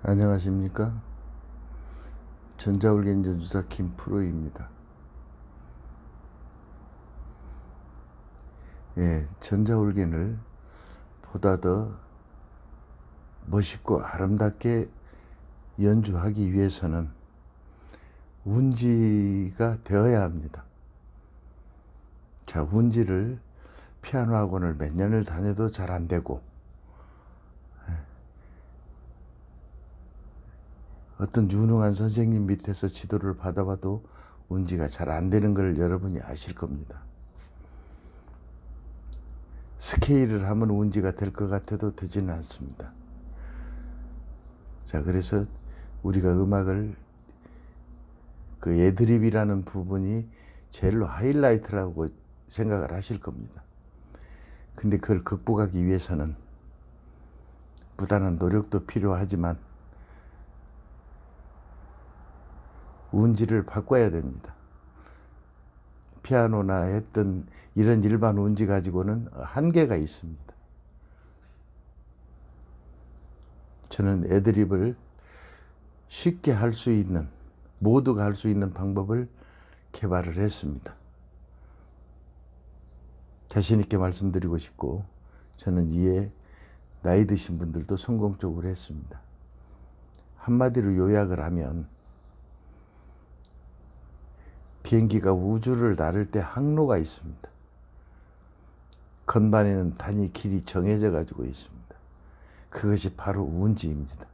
안녕하십니까? 전자울겐 연주사 김프로입니다. 전자울겐을 보다 더 멋있고 아름답게 연주하기 위해서는 운지가 되어야 합니다. 자, 운지를 피아노 학원을 몇 년을 다녀도 잘 안 되고, 어떤 유능한 선생님 밑에서 지도를 받아봐도 운지가 잘 안 되는 걸 여러분이 아실 겁니다. 스케일을 하면 운지가 될 것 같아도 되지는 않습니다. 자, 그래서 우리가 음악을 그 애드립이라는 부분이 제일로 하이라이트라고 생각을 하실 겁니다. 근데 그걸 극복하기 위해서는 부단한 노력도 필요하지만 운지를 바꿔야 됩니다. 피아노나 했던 이런 일반 운지 가지고는 한계가 있습니다. 저는 애드립을 쉽게 할 수 있는, 모두가 할 수 있는 방법을 개발을 했습니다. 자신 있게 말씀드리고 싶고, 저는 이에 나이 드신 분들도 성공적으로 했습니다. 한마디로 요약을 하면, 비행기가 우주를 나를 때 항로가 있습니다. 건반에는 단위 길이 정해져 가지고 있습니다. 그것이 바로 운지입니다.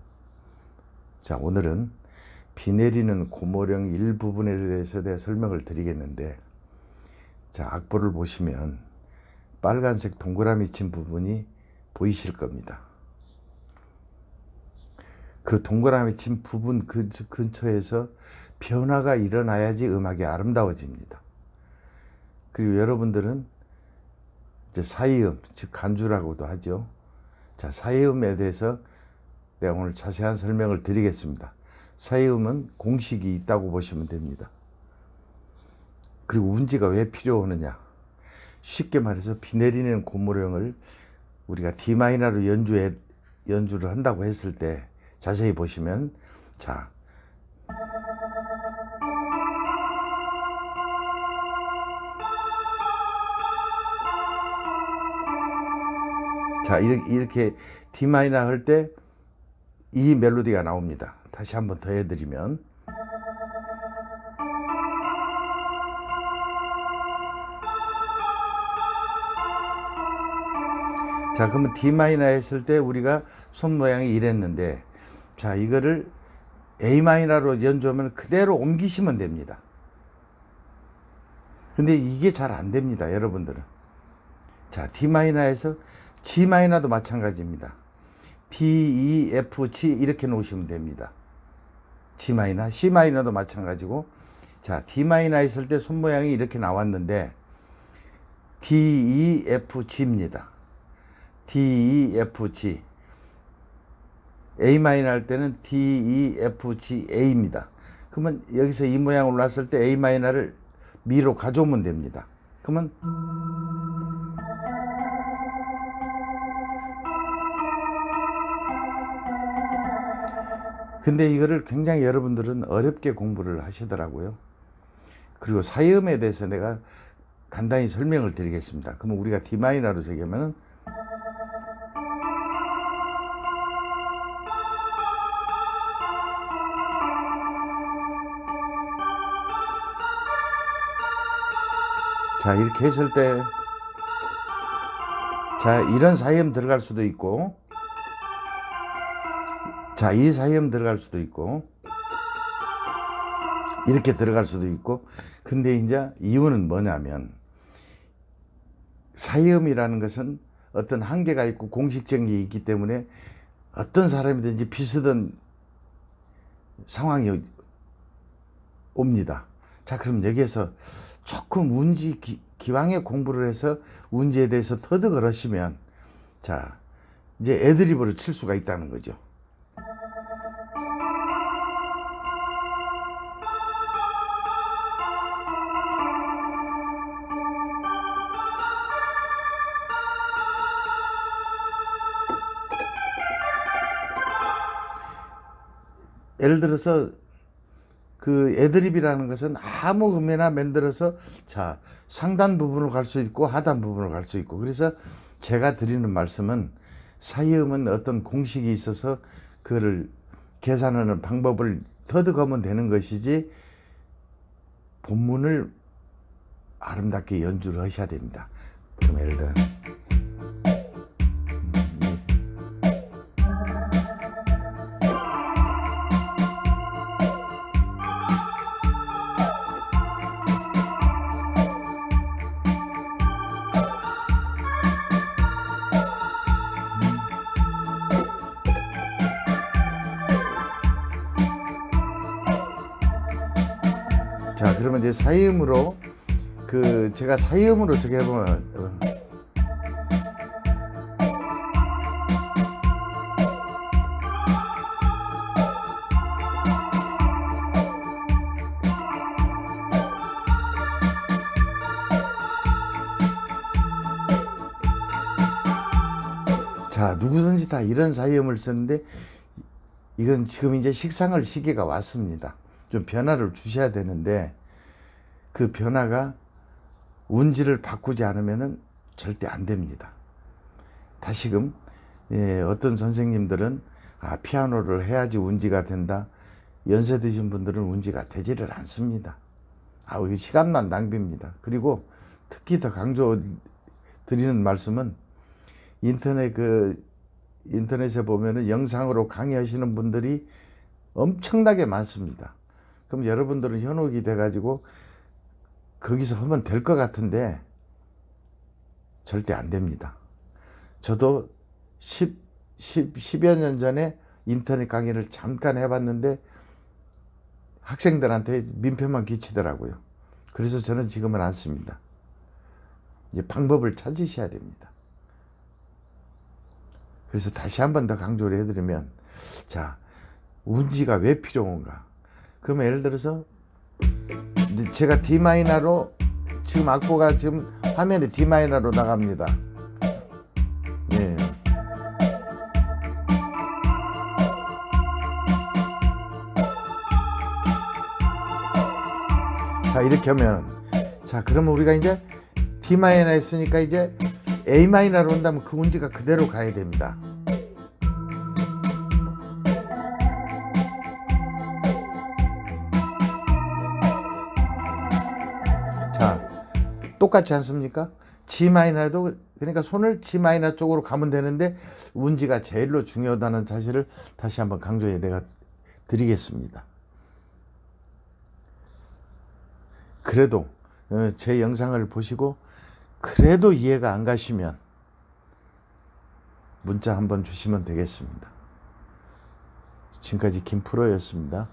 자, 오늘은 비 내리는 고모령 일부분에 대해서 내가 설명을 드리겠는데, 자, 악보를 보시면 빨간색 동그라미 친 부분이 보이실 겁니다. 그 동그라미 친 부분 근처에서 변화가 일어나야지 음악이 아름다워집니다. 그리고 여러분들은 이제 사이음, 즉 간주라고도 하죠. 자, 사이음에 대해서 내가 오늘 자세한 설명을 드리겠습니다. 사이음은 공식이 있다고 보시면 됩니다. 그리고 운지가 왜 필요하느냐? 쉽게 말해서 비 내리는 고모령을 우리가 D마이너로 연주를 한다고 했을 때 자세히 보시면, 자, 이렇게 D마이너 할 때 이 멜로디가 나옵니다. 다시 한번 더 해드리면, 자, 그러면 D마이너 했을 때 우리가 손 모양이 이랬는데, 자, 이거를 A마이너로 연주하면 그대로 옮기시면 됩니다. 근데 이게 잘 안 됩니다, 여러분들은. 자, D마이너에서 G마이너도 마찬가지입니다. D, E, F, G 이렇게 놓으시면 됩니다. G마이너, C마이너도 마찬가지고, 자, D마이너 했을 때 손 모양이 이렇게 나왔는데 D, E, F, G입니다. D, E, F, G. A마이너 할 때는 D, E, F, G, A입니다. 그러면 여기서 이 모양으로 놨을 때 A마이너를 미로 가져오면 됩니다. 그러면 근데 이거를 굉장히 여러분들은 어렵게 공부를 하시더라고요. 그리고 사이음에 대해서 내가 간단히 설명을 드리겠습니다. 그러면 우리가 D마이너로 저기하면은, 자, 이렇게 했을 때, 자, 이런 사이음 들어갈 수도 있고, 자, 이 사이음 들어갈 수도 있고, 이렇게 들어갈 수도 있고. 근데 이제 이유는 뭐냐면, 사이음이라는 것은 어떤 한계가 있고 공식적인 게 있기 때문에 어떤 사람이든지 비슷한 상황이 옵니다. 자, 그럼 여기에서 조금 운지 기왕에 공부를 해서 운지에 대해서 터득을 하시면, 자, 이제 애드립으로 칠 수가 있다는 거죠. 예를 들어서 그 애드립이라는 것은 아무 음이나 만들어서 자 상단 부분으로 갈 수 있고 하단 부분으로 갈 수 있고, 그래서 제가 드리는 말씀은 사이음은 어떤 공식이 있어서 그거를 계산하는 방법을 터득하면 되는 것이지 본문을 아름답게 연주를 하셔야 됩니다. 그럼 예를 들어 자 그러면 이제 사이음으로 그 제가 사이음으로 어떻게 해보면 자 누구든지 다 이런 사이음을 쓰는데 이건 지금 이제 식상할 시기가 왔습니다. 좀 변화를 주셔야 되는데 그 변화가 운지를 바꾸지 않으면 절대 안 됩니다. 다시금 어떤 선생님들은 피아노를 해야지 운지가 된다. 연세 드신 분들은 운지가 되지를 않습니다. 이게 시간만 낭비입니다. 그리고 특히 더 강조 드리는 말씀은 인터넷에 보면은 영상으로 강의하시는 분들이 엄청나게 많습니다. 그럼 여러분들은 현혹이 돼가지고 거기서 하면 될 것 같은데 절대 안 됩니다. 저도 10여 년 전에 인터넷 강의를 잠깐 해봤는데 학생들한테 민폐만 끼치더라고요. 그래서 저는 지금은 안 씁니다. 이제 방법을 찾으셔야 됩니다. 그래서 다시 한 번 더 강조를 해드리면, 자, 운지가 왜 필요한가? 그러면 예를 들어서 제가 D마이너로 지금 악보가 지금 화면에 D마이너로 나갑니다. 예. 자 이렇게 하면 자 그러면 우리가 이제 D마이너 했으니까 이제 A마이너로 온다면 그 운지가 그대로 가야 됩니다. 자 똑같지 않습니까? G마이너도 그러니까 손을 G마이너 쪽으로 가면 되는데 운지가 제일로 중요하다는 사실을 다시 한번 강조해 내가 드리겠습니다. 그래도 제 영상을 보시고 그래도 이해가 안 가시면 문자 한번 주시면 되겠습니다. 지금까지 김프로였습니다.